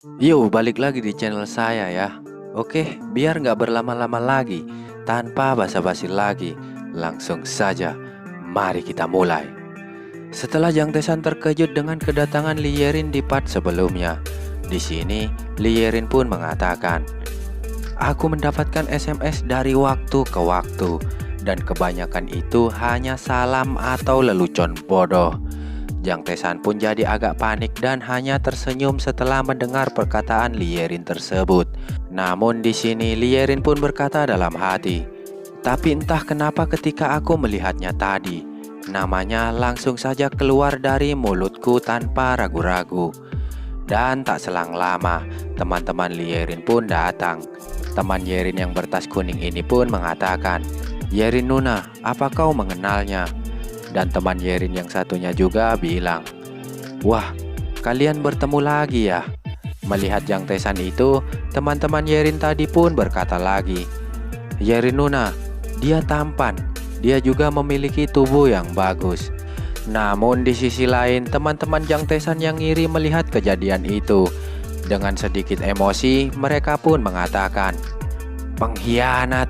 Yuk, balik lagi di channel saya ya. Oke, biar nggak berlama-lama lagi, tanpa basa-basi lagi, langsung saja, mari kita mulai. Setelah Jang Tesan terkejut dengan kedatangan Lierin di part sebelumnya, di sini Lierin pun mengatakan, "Aku mendapatkan SMS dari waktu ke waktu, dan kebanyakan itu hanya salam atau lelucon bodoh." Jang Tesan pun jadi agak panik dan hanya tersenyum setelah mendengar perkataan Lierin tersebut. Namun di sini Lierin pun berkata dalam hati, "Tapi entah kenapa ketika aku melihatnya tadi, namanya langsung saja keluar dari mulutku tanpa ragu-ragu." Dan tak selang lama, teman-teman Lierin pun datang. Teman Yerin yang bertas kuning ini pun mengatakan, "Yerin Nuna, apa kau mengenalnya?" Dan teman Yerin yang satunya juga bilang, "Wah, kalian bertemu lagi ya?" Melihat Jang Tesan itu, teman-teman Yerin tadi pun berkata lagi, "Yerin Nuna, dia tampan, dia juga memiliki tubuh yang bagus." Namun di sisi lain, teman-teman Jang Tesan yang iri melihat kejadian itu. Dengan sedikit emosi, mereka pun mengatakan, "Pengkhianat,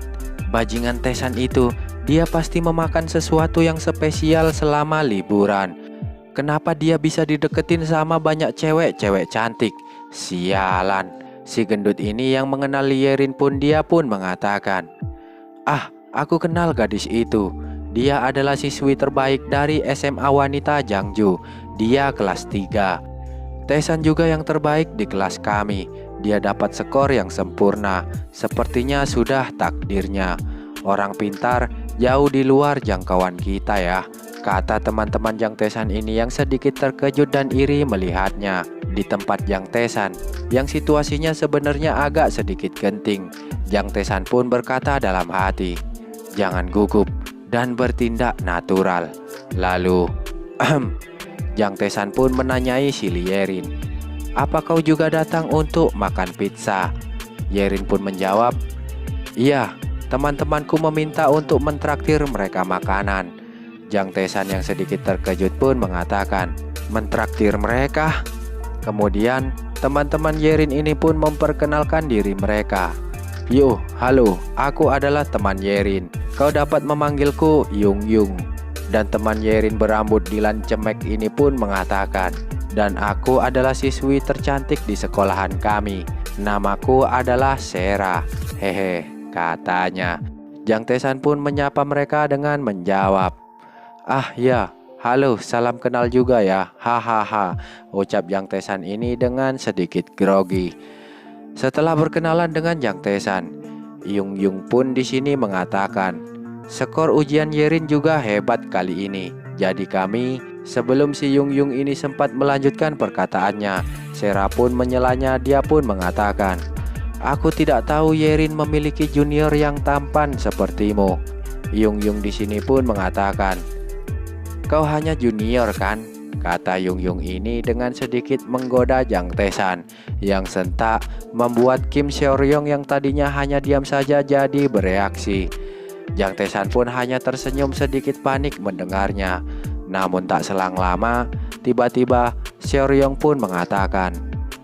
bajingan Tesan itu. Dia pasti memakan sesuatu yang spesial selama liburan. Kenapa dia bisa dideketin sama banyak cewek-cewek cantik? Sialan." Si gendut ini yang mengenal Lierin pun dia pun mengatakan, "Ah, aku kenal gadis itu. Dia adalah siswi terbaik dari SMA Wanita Jangju. Dia kelas 3. Tesan juga yang terbaik di kelas kami. Dia dapat skor yang sempurna. Sepertinya sudah takdirnya. Orang pintar jauh di luar jangkauan kita ya," kata teman-teman Jang Tesan ini yang sedikit terkejut dan iri melihatnya. Di tempat Jang Tesan, yang situasinya sebenarnya agak sedikit genting, Jang Tesan pun berkata dalam hati, "Jangan gugup dan bertindak natural." Lalu, Jang Tesan pun menanyai si Lierin, "Apa kau juga datang untuk makan pizza?" Yerin pun menjawab, "Iya, teman-temanku meminta untuk mentraktir mereka makanan." Jang Tesan yang sedikit terkejut pun mengatakan, "Mentraktir mereka?" Kemudian teman-teman Yerin ini pun memperkenalkan diri mereka. "Yo, halo, aku adalah teman Yerin. Kau dapat memanggilku Yung Yung." Dan teman Yerin berambut Dilan Cemek ini pun mengatakan, "Dan aku adalah siswi tercantik di sekolahan kami. Namaku adalah Sera. Hehe," katanya. Jang Tesan pun menyapa mereka dengan menjawab, "Ah ya, halo, salam kenal juga ya, hahaha," ucap Jang Tesan ini dengan sedikit grogi. Setelah berkenalan dengan Jang Tesan, Yung Yung pun di sini mengatakan, "Skor ujian Yerin juga hebat kali ini." Jadi kami, sebelum si Yung Yung ini sempat melanjutkan perkataannya, Sera pun menyelanya. Dia pun mengatakan, "Aku tidak tahu Yerin memiliki junior yang tampan sepertimu." Yung Yung di sini pun mengatakan, "Kau hanya junior kan?" kata Yung Yung ini dengan sedikit menggoda Jang Tesan, yang sentak membuat Kim Seoryong yang tadinya hanya diam saja jadi bereaksi. Jang Tesan pun hanya tersenyum sedikit panik mendengarnya. Namun tak selang lama, tiba-tiba Seoryong pun mengatakan,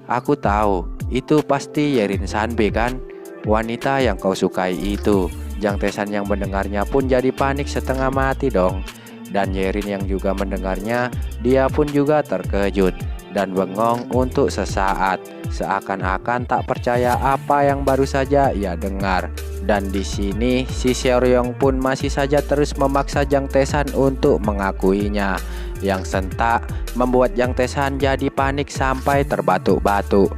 "Aku tahu, itu pasti Yerin Sanbe kan? Wanita yang kau sukai itu." Jang Tesan yang mendengarnya pun jadi panik setengah mati dong. Dan Yerin yang juga mendengarnya, dia pun juga terkejut dan bengong untuk sesaat, seakan-akan tak percaya apa yang baru saja ia dengar. Dan di sini si Seoryong pun masih saja terus memaksa Jang Tesan untuk mengakuinya, yang sentak membuat Jang Tesan jadi panik sampai terbatuk-batuk.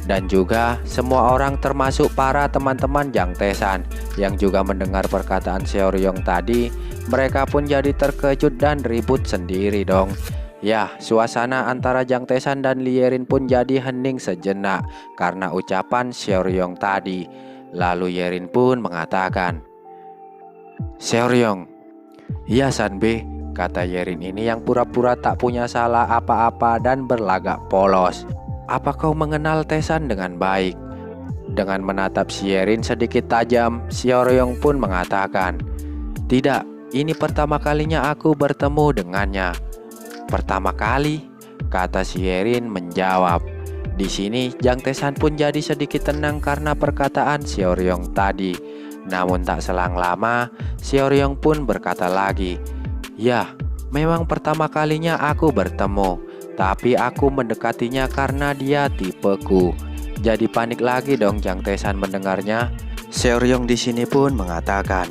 Dan juga semua orang termasuk para teman-teman Jang Tesan yang juga mendengar perkataan Seoryong tadi, mereka pun jadi terkejut dan ribut sendiri dong. Ya, suasana antara Jang Tesan dan Lierin pun jadi hening sejenak karena ucapan Seoryong tadi. Lalu Yerin pun mengatakan, "Seoryong." "Iya Sanbe," kata Yerin ini yang pura-pura tak punya salah apa-apa dan berlagak polos. "Apa kau mengenal Tesan dengan baik?" Dengan menatap si Yerin sedikit tajam, Seoryong pun mengatakan, "Tidak, ini pertama kalinya aku bertemu dengannya." "Pertama kali?" kata si Yerin menjawab. Di sini Jang Tae-san pun jadi sedikit tenang karena perkataan Seoryong tadi. Namun tak selang lama, Seoryong pun berkata lagi, "Ya, memang pertama kalinya aku bertemu, tapi aku mendekatinya karena dia tipeku." Jadi panik lagi dong Jang Tae-san mendengarnya. Seoryong di sini pun mengatakan,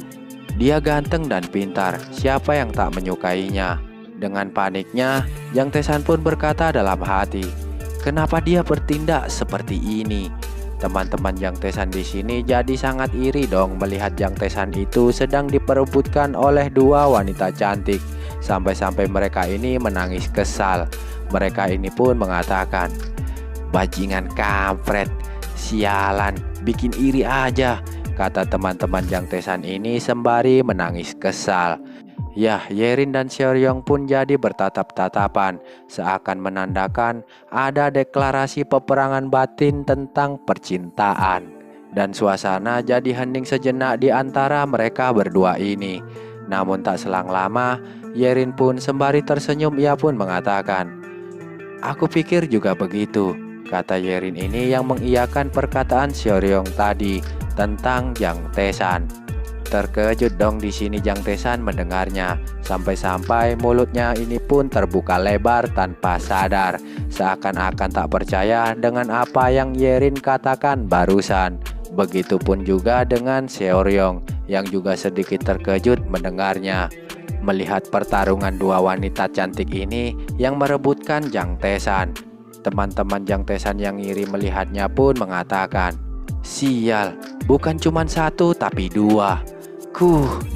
"Dia ganteng dan pintar, siapa yang tak menyukainya?" Dengan paniknya, Jang Tae-san pun berkata dalam hati, "Kenapa dia bertindak seperti ini?" Teman-teman Jang Tae-san di sini jadi sangat iri dong melihat Jang Tae-san itu sedang diperebutkan oleh dua wanita cantik. Sampai-sampai mereka ini menangis kesal. Mereka ini pun mengatakan, "Bajingan kampret, sialan, bikin iri aja," kata teman-teman Jang Tae-san ini sembari menangis kesal. Yah, Yerin dan Seoryong pun jadi bertatap-tatapan, seakan menandakan ada deklarasi peperangan batin tentang percintaan. Dan suasana jadi hening sejenak di antara mereka berdua ini. Namun tak selang lama, Yerin pun sembari tersenyum ia pun mengatakan, "Aku pikir juga begitu," kata Yerin ini yang mengiyakan perkataan Seoryong tadi tentang Jang Tae-san. Terkejut dong di sini Jang Tae-san mendengarnya, sampai-sampai mulutnya ini pun terbuka lebar tanpa sadar, seakan-akan tak percaya dengan apa yang Yerin katakan barusan. Begitupun juga dengan Seoryong yang juga sedikit terkejut mendengarnya, melihat pertarungan dua wanita cantik ini yang merebutkan Jang Tae-san. Teman-teman Jang Tae-san yang iri melihatnya pun mengatakan, "Sial, bukan cuma satu tapi dua.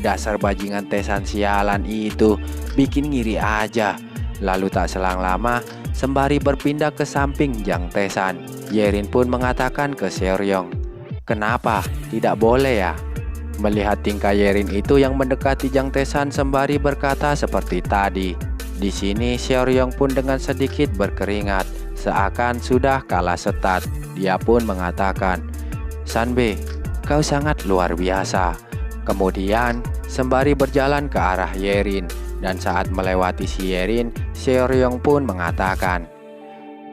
Dasar bajingan Tae-san sialan itu, bikin ngiri aja." Lalu tak selang lama, sembari berpindah ke samping Jang Tae-san, Yerin pun mengatakan ke Seoryong, "Kenapa? Tidak boleh ya?" Melihat tingkah Yerin itu yang mendekati Jang Tae-san sembari berkata seperti tadi. Di sini Seoryong pun dengan sedikit berkeringat, seakan sudah kalah setat. Dia pun mengatakan, "Sanbe, kau sangat luar biasa." Kemudian sembari berjalan ke arah Yerin, dan saat melewati si Yerin, Seoryong pun mengatakan,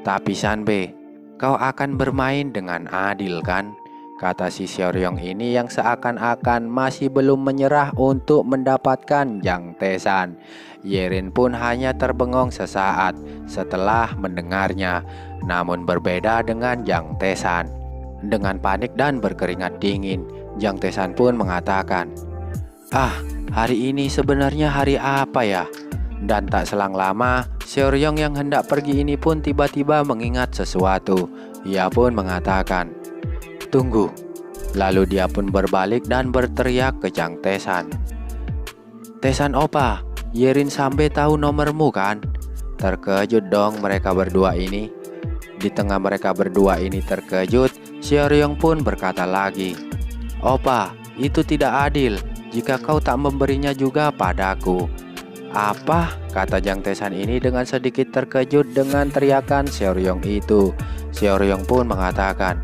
"Tapi Sanbe, kau akan bermain dengan adil kan?" kata si Seoryong ini yang seakan-akan masih belum menyerah untuk mendapatkan Jang Tae-san. Yerin pun hanya terbengong sesaat setelah mendengarnya, namun berbeda dengan Jang Tae-san. Dengan panik dan berkeringat dingin, Jang Tae-san pun mengatakan, "Hari ini sebenarnya hari apa ya?" Dan tak selang lama, Seoryong yang hendak pergi ini pun tiba-tiba mengingat sesuatu. Ia pun mengatakan, "Tunggu." Lalu dia pun berbalik dan berteriak ke Jang Tae-san, "Tae-san oppa, Yerin sampai tahu nomormu kan?" Terkejut dong mereka berdua ini. Di tengah mereka berdua ini terkejut, Seoryong pun berkata lagi, "Oppa, itu tidak adil jika kau tak memberinya juga padaku." "Apa?" kata Jang Tae-san ini dengan sedikit terkejut dengan teriakan Seoryong itu. Seoryong pun mengatakan,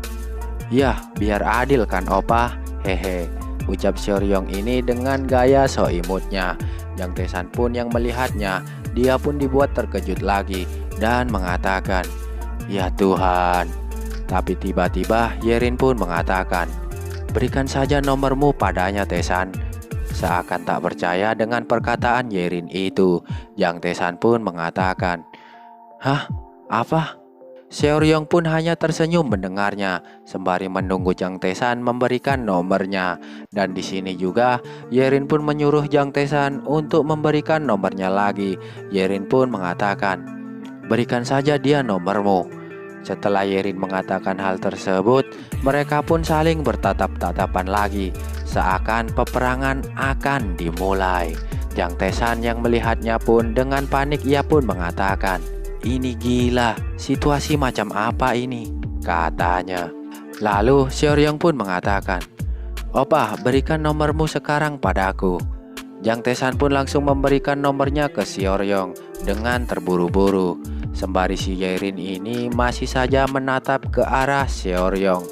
"Ya, biar adil kan Oppa, hehe," ucap Seoryong ini dengan gaya so imutnya. Jang Tae-san pun yang melihatnya, dia pun dibuat terkejut lagi dan mengatakan, "Ya Tuhan." Tapi tiba-tiba Yerin pun mengatakan, "Berikan saja nomormu padanya Tae-san." Seakan tak percaya dengan perkataan Yerin itu, Jang Tae-san pun mengatakan, "Hah? Apa?" Seoryong pun hanya tersenyum mendengarnya, sembari menunggu Jang Tae-san memberikan nomornya. Dan di sini juga Yerin pun menyuruh Jang Tae-san untuk memberikan nomornya lagi. Yerin pun mengatakan, "Berikan saja dia nomormu." Setelah Yerin mengatakan hal tersebut, mereka pun saling bertatap-tatapan lagi, seakan peperangan akan dimulai. Jang Tae-san yang melihatnya pun dengan panik ia pun mengatakan, "Ini gila, situasi macam apa ini?" katanya. Lalu Seoryong pun mengatakan, "Oppa, berikan nomormu sekarang padaku." Jang Tae-san pun langsung memberikan nomornya ke Seoryong dengan terburu-buru. Sembari si Yerin ini masih saja menatap ke arah Seoryong.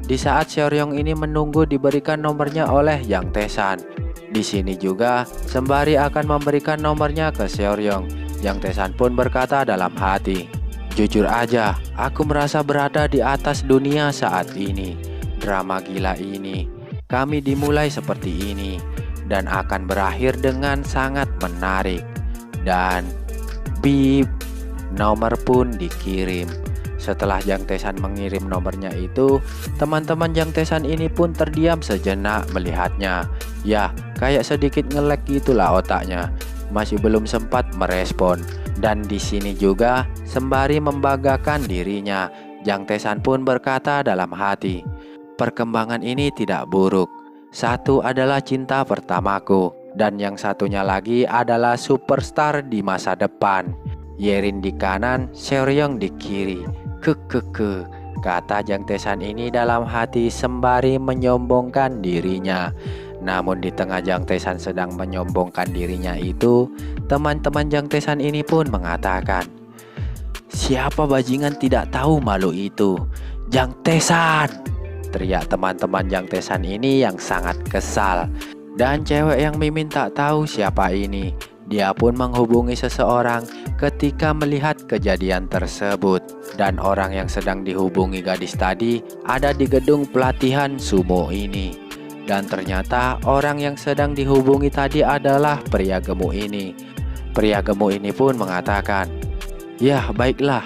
Di saat Seoryong ini menunggu diberikan nomornya oleh Jang Tae-san. Di sini juga sembari akan memberikan nomornya ke Seoryong, Jang Tae-san pun berkata dalam hati, Jujur aja, aku merasa berada di atas dunia saat ini. Drama gila ini, kami dimulai seperti ini, dan akan berakhir dengan sangat menarik. Dan bip, nomor pun dikirim. Setelah Jang Tae-san mengirim nomornya itu, teman-teman Jang Tae-san ini pun terdiam sejenak melihatnya. Ya, kayak sedikit nge-lag gitulah otaknya. Masih belum sempat merespon. Dan di sini juga sembari membanggakan dirinya, Jang Tae-san pun berkata dalam hati, perkembangan ini tidak buruk. Satu adalah cinta pertamaku, dan yang satunya lagi adalah superstar di masa depan. Yerin di kanan, Seoryong di kiri. Kekeke, kata Jang Tae-san ini dalam hati sembari menyombongkan dirinya. Namun di tengah Jang Tae-san sedang menyombongkan dirinya itu, teman-teman Jang Tae-san ini pun mengatakan, siapa bajingan tidak tahu malu itu? Jang Tae-san! Teriak teman-teman Jang Tae-san ini yang sangat kesal. Dan cewek yang Mimin tak tahu siapa ini. Dia pun menghubungi seseorang ketika melihat kejadian tersebut. Dan orang yang sedang dihubungi gadis tadi ada di gedung pelatihan sumo ini. Dan ternyata orang yang sedang dihubungi tadi adalah pria gemuk ini. Pria gemuk ini pun mengatakan, ya baiklah,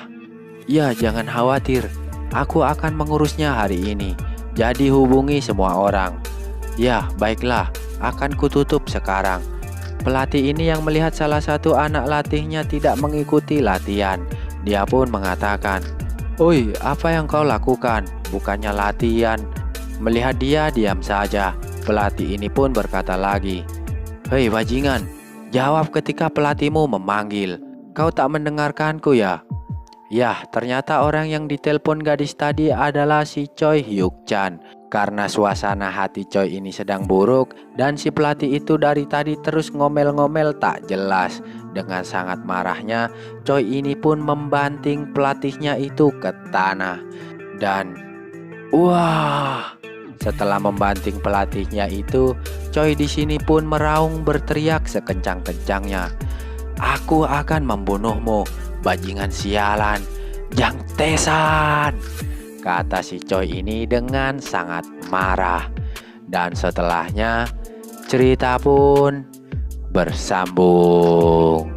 ya jangan khawatir, aku akan mengurusnya hari ini. Jadi hubungi semua orang. Ya baiklah, akan kututup sekarang. Pelatih ini yang melihat salah satu anak latihnya tidak mengikuti latihan. Dia pun mengatakan, oi, apa yang kau lakukan? Bukannya latihan. Melihat dia diam saja, pelatih ini pun berkata lagi, hei bajingan, jawab ketika pelatihmu memanggil. Kau tak mendengarkanku ya? Yah, ternyata orang yang ditelepon gadis tadi adalah si Choi Hyuk Chan. Karena suasana hati Choi ini sedang buruk, dan si pelatih itu dari tadi terus ngomel-ngomel tak jelas. Dengan sangat marahnya, Choi ini pun membanting pelatihnya itu ke tanah. Dan wah, setelah membanting pelatihnya itu, Choi di sini pun meraung berteriak sekencang-kencangnya, aku akan membunuhmu, bajingan sialan, Jang Tae-san, kata si Choi ini dengan sangat marah. Dan setelahnya cerita pun bersambung.